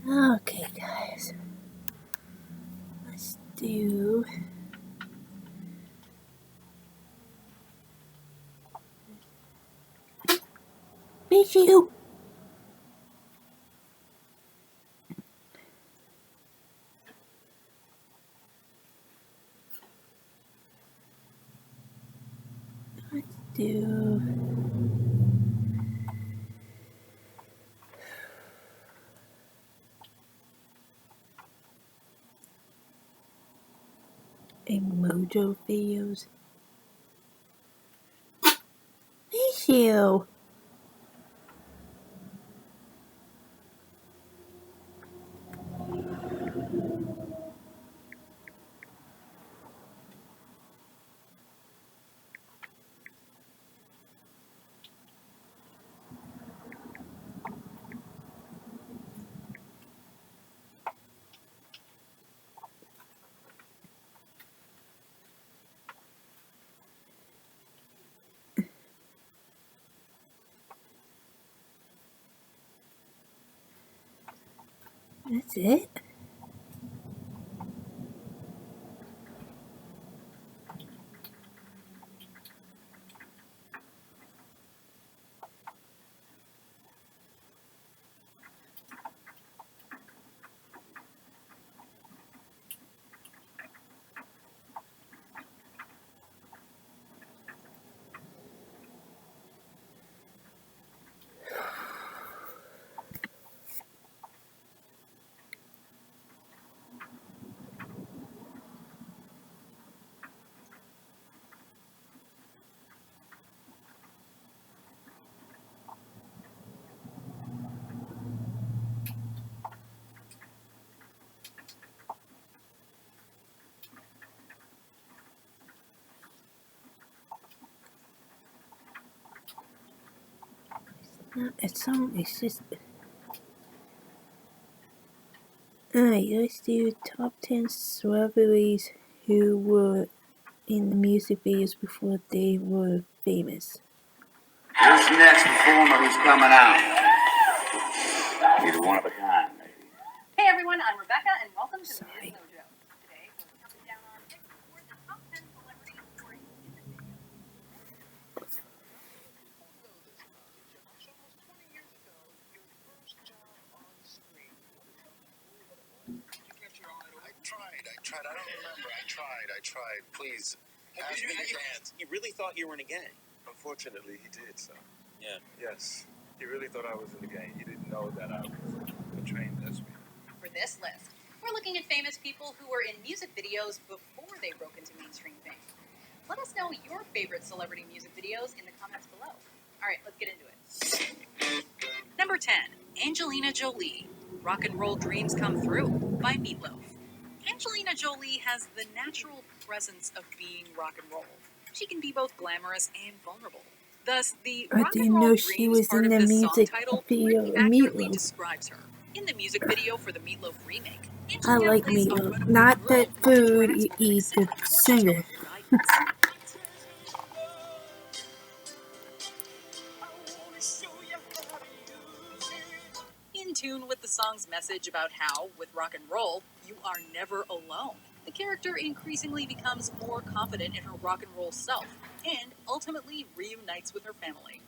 Okay, guys. Let's do. Miss you! Let's do. A Mojo videos. Miss you! That's it? Not a song, it's just. Alright, let's do top 10 celebrities who were in the music videos before they were famous. This next performer who's coming out, he's one of a kind, maybe. Hey everyone, I'm Rebecca, and welcome to Sorry. Ms. Mojo. Today, we're counting down our picks for the top 10 celebrities who are in music videos. I don't remember. I tried. Please, ask me to dance. He really thought you were in a gang. Unfortunately, he did so. Yeah. Yes, he really thought I was in the gang. He didn't know that I was a trained lesbian. For this list, we're looking at famous people who were in music videos before they broke into mainstream fame. Let us know your favorite celebrity music videos in the comments below. Alright, let's get into it. Number 10, Angelina Jolie. Rock and Roll Dreams Come Through by Meatloaf. Angelina Jolie has the natural presence of being rock and roll. She can be both glamorous and vulnerable. Thus, the I Rock and didn't Roll know she Dreams was part in of the this song music title video pretty of accurately Meatloaf. describes her. In the music video for the Meatloaf remake, I Angelina like plays a Meatloaf. runaway Not girl that who food interacts you with eat, the police in singer. search of guidance. In tune with the song's message about how, with rock and roll, you are never alone. The character increasingly becomes more confident in her rock and roll self, and ultimately reunites with her family.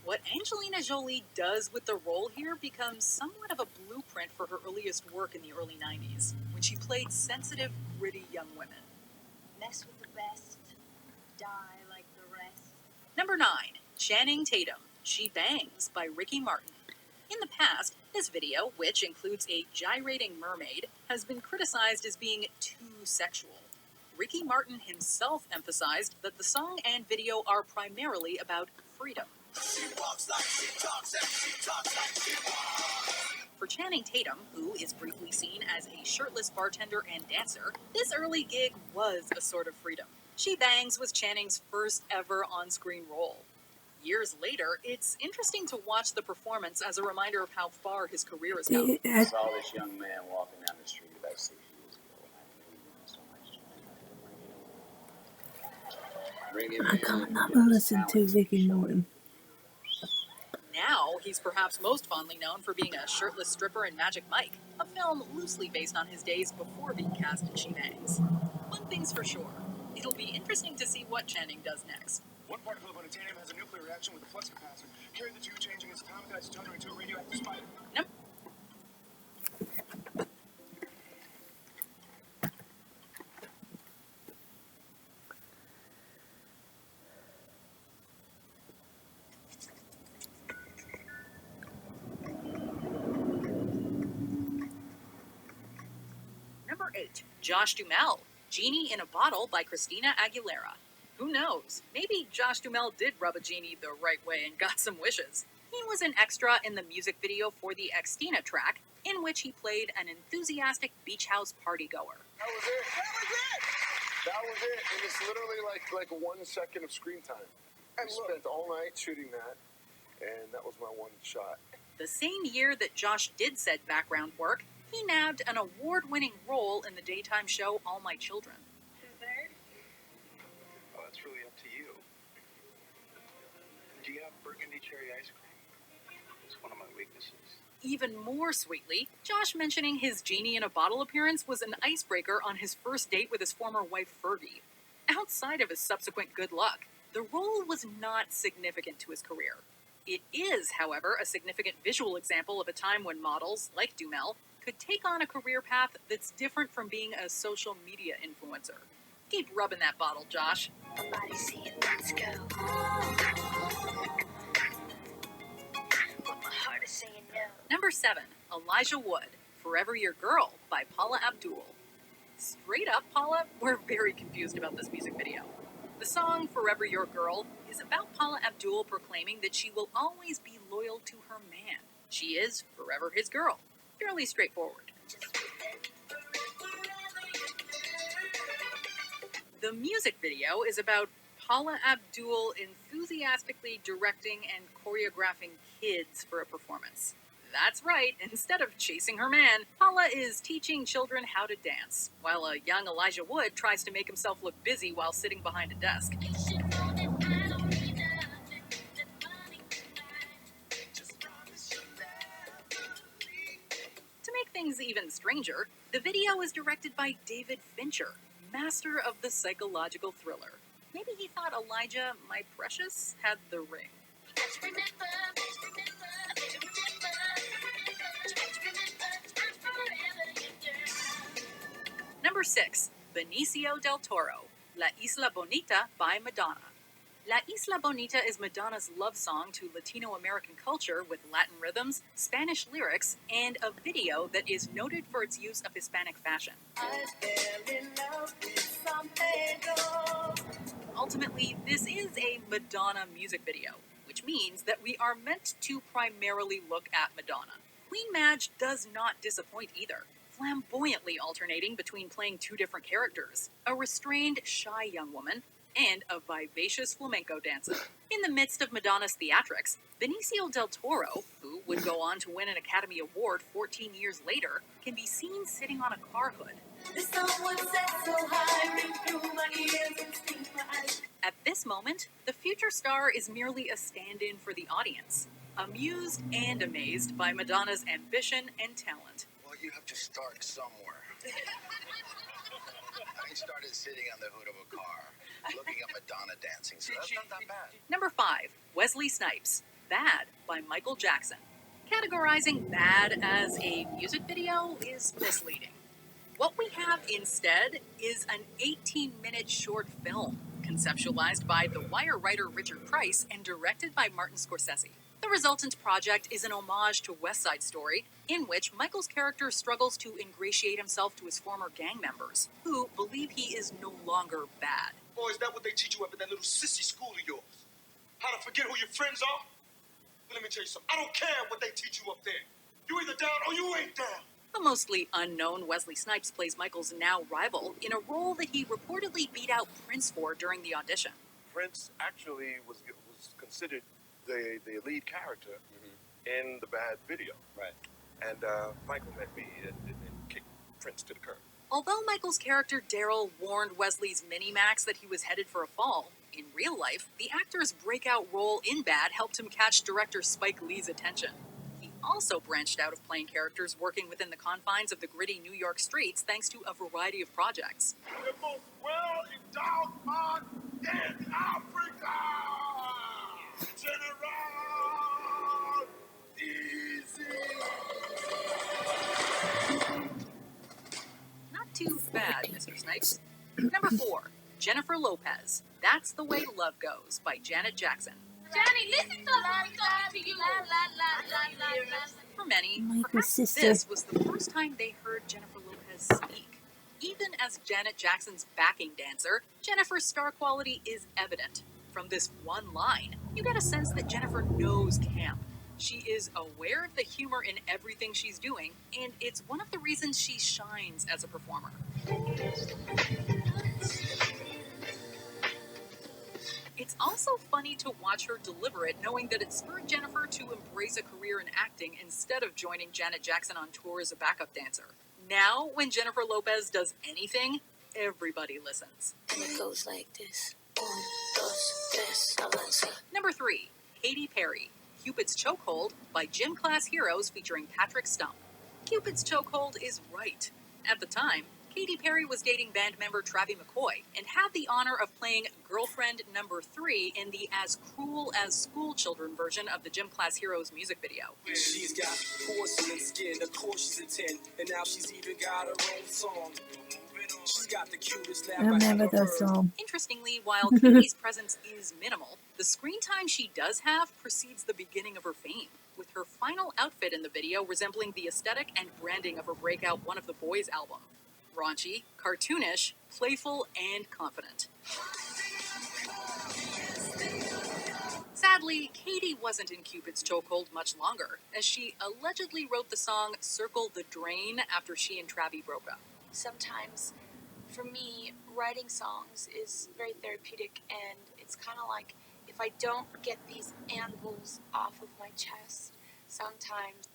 What Angelina Jolie does with the role here becomes somewhat of a blueprint for her earliest work in the early 90s, when she played sensitive, gritty young women. Mess with the best, die like the rest. Number 9, Channing Tatum, She Bangs by Ricky Martin. In the past, this video, which includes a gyrating mermaid, has been criticized as being too sexual. Ricky Martin himself emphasized that the song and video are primarily about freedom. She walks like she talks and she talks like she walks. For Channing Tatum, who is briefly seen as a shirtless bartender and dancer, this early gig was a sort of freedom. She Bangs was Channing's first ever on-screen role. Years later, it's interesting to watch the performance as a reminder of how far his career has come. I saw this young man walking down the street about 6 years ago, and I knew so much to Bring him I in can't and not get his listen to talents Ricky shown. Morton. Now, he's perhaps most fondly known for being a shirtless stripper in Magic Mike, a film loosely based on his days before being cast in She Bangs. One thing's for sure, it'll be interesting to see what Channing does next. One particle of unobtainium has a nuclear reaction with a flux capacitor. Carry the two, changing its atomic isotopy into a radioactive spider. Nope. Number 8. Josh Duhamel, Genie in a Bottle by Christina Aguilera. Who knows? Maybe Josh Duhamel did rub a genie the right way and got some wishes. He was an extra in the music video for the Xtina track, in which he played an enthusiastic beach house partygoer. That was it. That was it. And it's literally like 1 second of screen time. I spent all night shooting that, and that was my one shot. The same year that Josh did said background work, he nabbed an award-winning role in the daytime show All My Children. Oh, that's really up to you. Do you have burgundy cherry ice cream? It's one of my weaknesses. Even more sweetly, Josh mentioning his Genie in a Bottle appearance was an icebreaker on his first date with his former wife Fergie. Outside of his subsequent good luck, the role was not significant to his career. It is, however, a significant visual example of a time when models, like Duhamel, could take on a career path that's different from being a social media influencer. Keep rubbing that bottle, Josh. Body saying, let's go. But my heart is saying no. Number 7. Elijah Wood, Forever Your Girl by Paula Abdul. Straight up, Paula, we're very confused about this music video. The song Forever Your Girl is about Paula Abdul proclaiming that she will always be loyal to her man. She is forever his girl. Fairly straightforward. The music video is about Paula Abdul enthusiastically directing and choreographing kids for a performance. That's right, instead of chasing her man, Paula is teaching children how to dance, while a young Elijah Wood tries to make himself look busy while sitting behind a desk. To make things even stranger, the video is directed by David Fincher, master of the psychological thriller. Maybe he thought Elijah, my precious, had the ring. Number 6. Benicio del Toro, La Isla Bonita by Madonna. La Isla Bonita is Madonna's love song to Latino American culture with Latin rhythms, Spanish lyrics, and a video that is noted for its use of Hispanic fashion. Ultimately, this is a Madonna music video, which means that we are meant to primarily look at Madonna. Queen Madge does not disappoint either, flamboyantly alternating between playing two different characters, a restrained, shy young woman, and a vivacious flamenco dancer. In the midst of Madonna's theatrics, Benicio del Toro, who would go on to win an Academy Award 14 years later, can be seen sitting on a car hood. At this moment, the future star is merely a stand-in for the audience, amused and amazed by Madonna's ambition and talent. Well, you have to start somewhere. I started sitting on the hood of a car, looking at Madonna dancing, so that's not that bad. Number 5. Wesley Snipes, Bad by Michael Jackson. Categorizing Bad as a music video is misleading. What we have instead is an 18-minute short film, conceptualized by The Wire writer Richard Price and directed by Martin Scorsese. The resultant project is an homage to West Side Story, in which Michael's character struggles to ingratiate himself to his former gang members, who believe he is no longer bad. Or is that what they teach you up at that little sissy school of yours? How to forget who your friends are? But let me tell you something. I don't care what they teach you up there. You either down or you ain't down. The mostly unknown Wesley Snipes plays Michael's now rival in a role that he reportedly beat out Prince for during the audition. Prince actually was considered the lead character in the Bad video. Right. And Michael met me and kicked Prince to the curb. Although Michael's character Daryl warned Wesley's Minimax that he was headed for a fall, In real life, the actor's breakout role in Bad helped him catch director Spike Lee's attention. He also branched out of playing characters working within the confines of the gritty New York streets thanks to a variety of projects. The most well-endowed man in Africa! General Easy! Not too bad, Mr. Snipes. Number 4, Jennifer Lopez. That's the Way Love Goes by Janet Jackson. Johnny, listen to us. We're talking to you. For many, Michael's perhaps sister. this was the first time they heard Jennifer Lopez speak. Even as Janet Jackson's backing dancer, Jennifer's star quality is evident. From this one line, you get a sense that Jennifer knows camp. She is aware of the humor in everything she's doing, and it's one of the reasons she shines as a performer. It's also funny to watch her deliver it, knowing that it spurred Jennifer to embrace a career in acting instead of joining Janet Jackson on tour as a backup dancer. Now, when Jennifer Lopez does anything, everybody listens. And it goes like this. 1, 2, 3, avanza. Number 3, Katy Perry, Cupid's Chokehold by Gym Class Heroes featuring Patrick Stump. Cupid's Chokehold is right. At the time, Katy Perry was dating band member Travie McCoy and had the honor of playing girlfriend number 3 in the As Cruel as School Children version of the Gym Class Heroes music video. She's got porcelain skin, of course she's a 10, and now she's even got her own song. She's got the cutest laugh I remember that song. Interestingly, while Katy's presence is minimal, the screen time she does have precedes the beginning of her fame, with her final outfit in the video resembling the aesthetic and branding of her breakout One of the Boys album. Raunchy, cartoonish, playful, and confident. Sadly, Katy wasn't in Cupid's Chokehold much longer, as she allegedly wrote the song Circle the Drain after she and Travie broke up. Sometimes, for me, writing songs is very therapeutic, and it's kind of like if I don't get these anvils off of my chest, sometimes.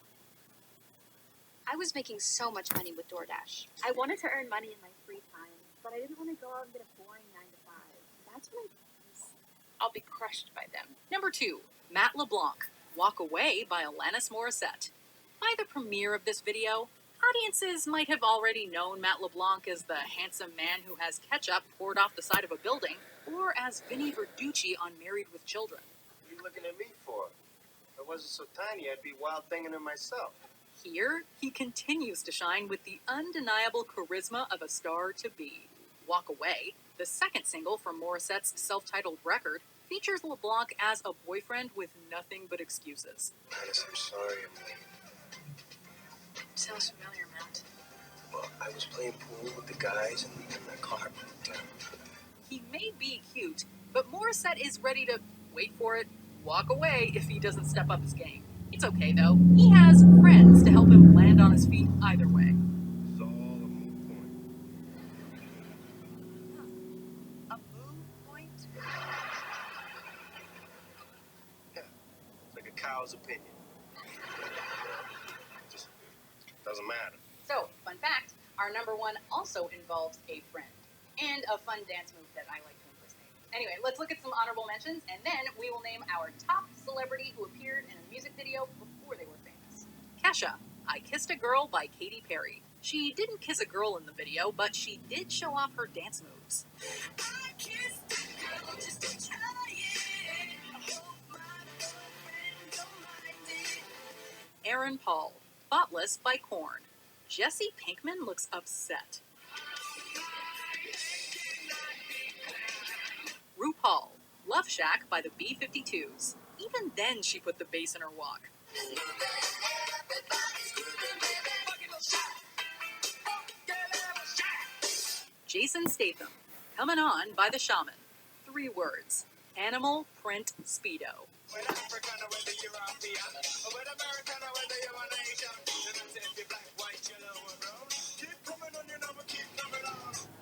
I was making so much money with DoorDash. I wanted to earn money in my free time, but I didn't want to go out and get a boring 9 to 5. That's when I'll be crushed by them. Number 2, Matt LeBlanc, Walk Away by Alanis Morissette. By the premiere of this video, audiences might have already known Matt LeBlanc as the handsome man who has ketchup poured off the side of a building, or as Vinny Verducci on Married with Children. What are you looking at me for? If I wasn't so tiny, I'd be wild thinging it myself. Here, he continues to shine with the undeniable charisma of a star-to-be. Walk Away, the second single from Morissette's self-titled record, features LeBlanc as a boyfriend with nothing but excuses. Alice, I'm sorry I'm late. Sounds familiar, Matt. Well, I was playing pool with the guys and my car broke down. He may be cute, but Morissette is ready to, wait for it, walk away if he doesn't step up his game. It's okay, though. He has friends to help him land on his feet either way. It's all a moot point. A mood point? Yeah, it's like a cow's opinion. Just doesn't matter. So, fun fact, our number 1 also involves a friend. And a fun dance move that I like to impersonate. Anyway, let's look at some honorable mentions, and then we will name our top celebrity who appeared in a music video before they were famous. Kesha, I Kissed a Girl by Katy Perry. She didn't kiss a girl in the video, but she did show off her dance moves. I kissed a girl just to try it. I hope my boyfriend don't mind it. Aaron Paul, Thoughtless by Korn. Jesse Pinkman looks upset. RuPaul, Love Shack by the B-52s. Even then she put the bass in her walk. Jason Statham, Coming On by The Shaman. 3 words. Animal Print Speedo.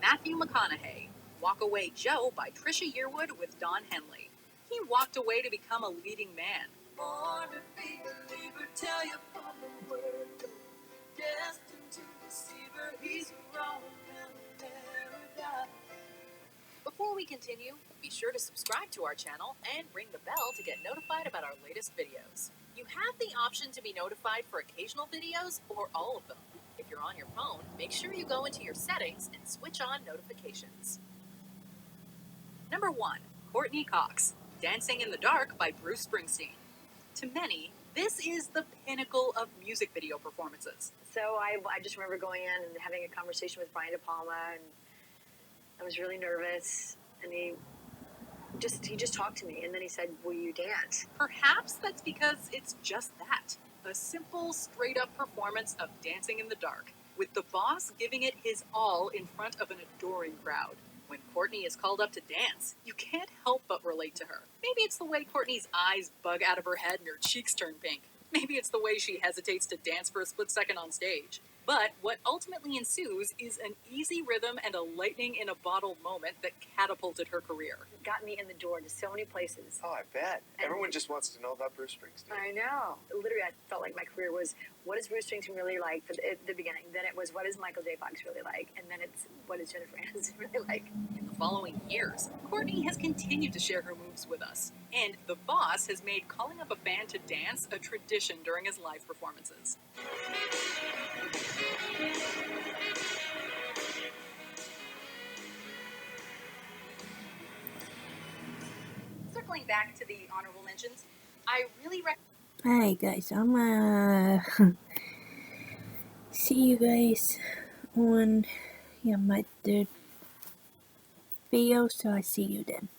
Matthew McConaughey, Walk Away Joe by Trisha Yearwood with Don Henley. He walked away to become a leading man. Born to be a believer, tell you from the word go. Destined to deceive her, he's wrong in paradise. Before we continue, be sure to subscribe to our channel and ring the bell to get notified about our latest videos. You have the option to be notified for occasional videos or all of them. If you're on your phone, make sure you go into your settings and switch on notifications. Number 1. Courtney Cox, Dancing in the Dark by Bruce Springsteen. To many, this is the pinnacle of music video performances. So I just remember going in and having a conversation with Brian De Palma, and I was really nervous, and he just talked to me, and then he said, "Will you dance?" Perhaps that's because it's just that. A simple, straight-up performance of Dancing in the Dark, with the boss giving it his all in front of an adoring crowd. When Courtney is called up to dance, you can't help but relate to her. Maybe it's the way Courtney's eyes bug out of her head and her cheeks turn pink. Maybe it's the way she hesitates to dance for a split second on stage. But what ultimately ensues is an easy rhythm and a lightning-in-a-bottle moment that catapulted her career. It got me in the door to so many places. Oh, I bet. And Everyone just wants to know about Bruce Springsteen. I know. Literally, I felt like my career was, what is Bruce Springsteen really like at the beginning? Then it was, what is Michael J. Fox really like? And then it's, what is Jennifer Aniston really like? In the following years, Courtney has continued to share her moves with us, and the boss has made calling up a fan to dance a tradition during his live performances. Circling back to the honorable mentions, I really recommend. Alright guys, I'm see you guys on my third video, so I see you then.